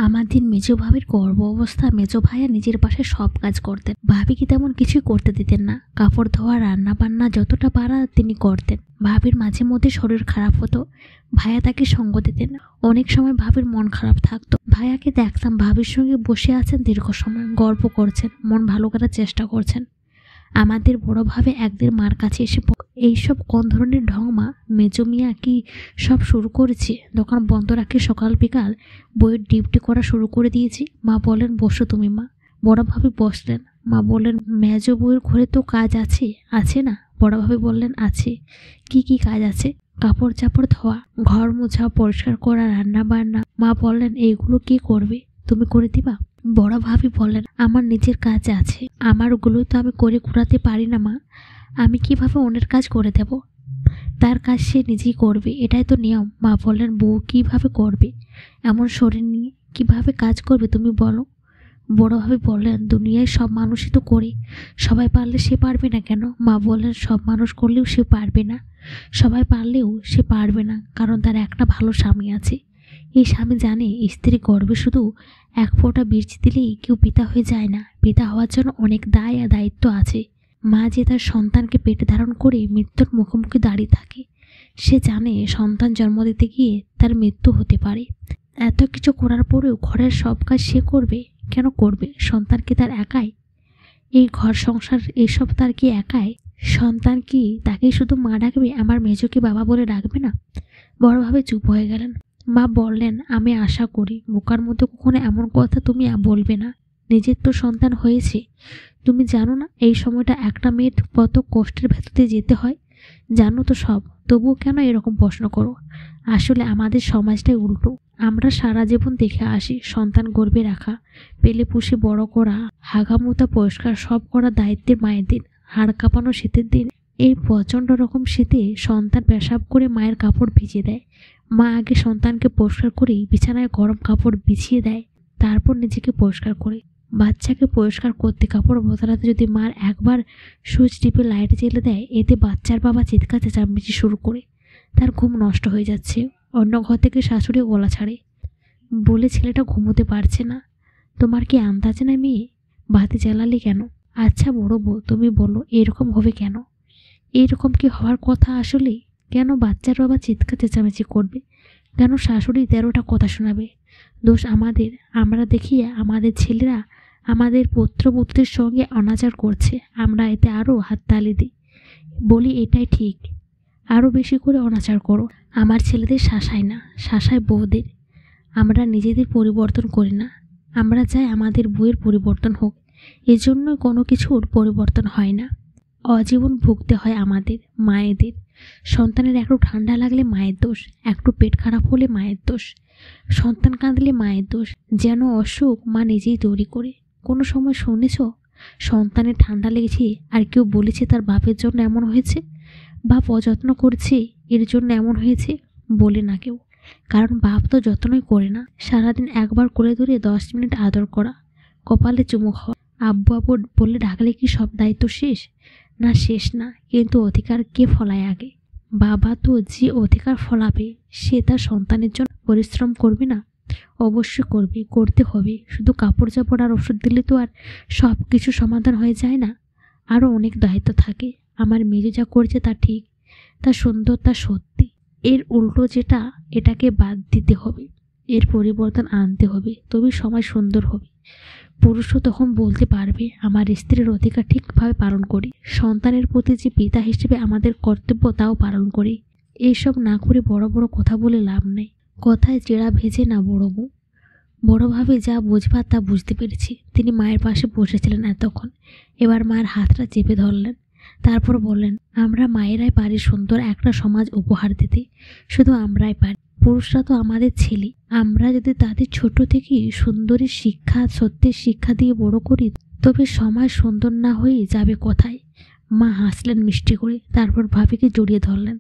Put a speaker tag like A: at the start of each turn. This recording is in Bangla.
A: আমাদের মেজো ভাবির গর্ভ অবস্থা মেজো ভাইয়া নিজের পাশে সব কাজ করতেন। ভাবিকে তেমন কিছুই করতে দিতেন না। কাপড় ধোয়া, রান্না বান্না যতটা পারা তিনি করতেন। ভাবির মাঝে মধ্যে শরীর খারাপ হতো, ভাইয়া তাকে সঙ্গ দিতেন। অনেক সময় ভাবির মন খারাপ থাকতো, ভাইয়াকে দেখতাম ভাবির সঙ্গে বসে আছেন দীর্ঘ সময়, গল্প করছেন, মন ভালো করার চেষ্টা করছেন। আমাদের বড় ভাবে একদিন মার কাছে এসে এইসব কোন ধরনের ঢং মা? মেজো মিয়া কি সব শুরু করেছে? দোকান বন্ধ রাখি সকাল বিকাল বইয়ের ডিউটি করা শুরু করে দিয়েছি। মা বললেন, বসো তুমি মা। বড় ভাবি বসলেন। মা বললেন, মেজো বউয়ের ঘরে তো কাজ আছে, আছে না? বড় ভাবি বললেন, আছে। কি কি কাজ আছে? কাপড় চাপড় ধোয়া, ঘর মোছা, পরিষ্কার করা, রান্না বান্না। মা বললেন, এইগুলো কি করবে? তুমি করে দিবা? বড় ভাবি বললেন, আমার নিজের কাজ আছে, আমারগুলো তো আমি করে কুড়াতে পারি না মা। আমি কিভাবে অন্যের কাজ করে দেব? তার কাজ সে নিজেই করবে, এটাই তো নিয়ম। মা বললেন, বউ কিভাবে করবে? এমন শরীর নিয়ে কিভাবে কাজ করবে তুমি বলো? বড় ভাবি বললেন, দুনিয়ায় সব মানুষই তো করে, সবাই পারলে সে পারবে না কেন? মা বললেন, সব মানুষ করলেও সে পারবে না, সবাই পারলেও সে পারবে না, কারণ তার একটা ভালো স্বামী আছে। এই স্বামী জানে স্ত্রী গর্ভে শুধু এক ফোঁটা বীজ দিলেই কেউ পিতা হয়ে যায় না, পিতা হওয়ার জন্য অনেক দায় আর দায়িত্ব আছে। মা যে তার সন্তানকে পেটে ধারণ করে মৃত্যুর মুখোমুখি দাঁড়িয়ে থাকে, সে জানে সন্তান জন্ম দিতে গিয়ে তার মৃত্যু হতে পারে। এত কিছু করার পরেও ঘরের সব কাজ সে করবে। কেন করবে? সন্তান কি তার একাই? এই ঘর সংসার এসব তার কি একাই? সন্তান কি তাকে শুধু মা ডাকবে? আমার মেজোকে বাবা বলে ডাকবে না? বড়ভাবে চুপ হয়ে গেলেন। মা বললেন, আমি আশা করি বোকার মতো কখনো এমন কথা তুমি বলবে না। নিজের তো সন্তান হয়েছে, তুমি জানো না এই সময়টা একটা মেয়ের কত কষ্টের ভেতর দিয়ে যেতে হয়? জানো তো সব, তবুও কেন এরকম প্রশ্ন করো? আসলে আমাদের সমাজটাই উল্টো। আমরা সারা জীবন দেখে আসি সন্তান গর্ভে রাখা, পেলে পুষে বড় করা, হাগামুতা পরিষ্কার সব করা দায়িত্বের মায়েদের। হাড় কাঁপানো শীতের দিন, এই প্রচণ্ড রকম শীতে সন্তান পেশাব করে মায়ের কাপড় ভিজিয়ে দেয়। মা আগে সন্তানকে পরিষ্কার করেই বিছানায় গরম কাপড় বিছিয়ে দেয়, তারপর নিজেকে পরিষ্কার করে। বাচ্চাকে পরিষ্কার করতে কাপড় বদলাতে যদি মার একবার সুইচ টিপে লাইট জ্বেলে দেয়, এতে বাচ্চার বাবা চিৎকার চেঁচামেচি শুরু করে। তার ঘুম নষ্ট হয়ে যাচ্ছে। অন্য ঘর থেকে শাশুড়ি গলা ছাড়ে, বলে ছেলেটা ঘুমোতে পারছে না। তোমার কি আন্দাজ না মেয়ে? বাতি জ্বালালে কেন? আচ্ছা বড় বউ, তুমি বলো এরকম হবে কেন? এইরকম কি হওয়ার কথা আসলে? কেন বাচ্চার বাবা চিৎকার চেঁচামেচি করবে? কেন শাশুড়ি 13টা কথা শোনাবে? দোষ আমাদের। আমরা দেখিয়ে আমাদের ছেলেরা আমাদের পুত্রপুত্রের সঙ্গে অনাচার করছে, আমরা এতে আরও হাততালি দিই, বলি এটাই ঠিক, আরও বেশি করে অনাচার করো। আমার ছেলেদের শাসায় না, শাসায় বউদের। আমরা নিজেদের পরিবর্তন করি না, আমরা চাই আমাদের বউয়ের পরিবর্তন হোক। এজন্যই কোনো কিছুর পরিবর্তন হয় না। অজীবন ভুগতে হয় আমাদের মায়েদের। সন্তানের একটু ঠান্ডা লাগলে মায়ের দোষ, একটু পেট খারাপ হলে মায়ের দোষ, সন্তান কাঁদলে মায়ের দোষ। যেন অসুখ মা নিজেই তৈরি করে। কোনো সময় শুনেছ সন্তানের ঠান্ডা লেগেছে আর কেউ বলেছে তার বাপের জন্য এমন হয়েছে, বাপ অযত্ন করছে এর জন্য এমন হয়েছে? বলে না কেউ, কারণ বাপ তো যত্নই করে না। সারাদিন একবার কোলে ধরে 10 মিনিট আদর করা, কপালে চুমু খাওয়া, আব্বু আব্বু বলে ডাকলে কি সব দায়িত্ব শেষ? না, শেষ না, কিন্তু অধিকার কে ফলায় আগে? বাবা তো যে অধিকার ফলাবে সে তার সন্তানের জন্য পরিশ্রম করবে না? অবশ্যই করবে, করতে হবে। শুধু কাপড় চাপড় আর ওষুধ দিলে তো আর সব কিছু সমাধান হয়ে যায় না, আরও অনেক দায়িত্ব থাকে। আমার মেয়ে যা করছে তা ঠিক, তা সুন্দর, তা সত্যি। এর উল্টো যেটা, এটাকে বাদ দিতে হবে, এর পরিবর্তন আনতে হবে, তবে সমাজ সুন্দর হবে। পুরুষও তখন বলতে পারবে আমার স্ত্রীর অধিকার ঠিকভাবে পালন করি, সন্তানের প্রতি যে পিতা হিসেবে আমাদের কর্তব্য তাও পালন করি। এইসব না করে বড় বড় কথা বলে লাভ নেই। কথায় চেরা ভেজে না বড় বউ। বড়োভাবে যা বুঝবার তা বুঝতে পেরেছি। তিনি মায়ের পাশে বসেছিলেন এতক্ষণ, এবার মায়ের হাতটা চেপে ধরলেন, তারপর বললেন, আমরা মায়েরাই পারি সুন্দর একটা সমাজ উপহার দিতে, শুধু আমরাই পারি। পুরুষরা তো আমাদের ছেলে, আমরা যদি তাদের ছোট থেকেই সুন্দরী শিক্ষা, সত্যের শিক্ষা দিয়ে বড় করি, তবে সমাজ সুন্দর না হয়ে যাবে কোথায়? মা হাসলেন মিষ্টি করে, তারপর ভাবিকে জড়িয়ে ধরলেন।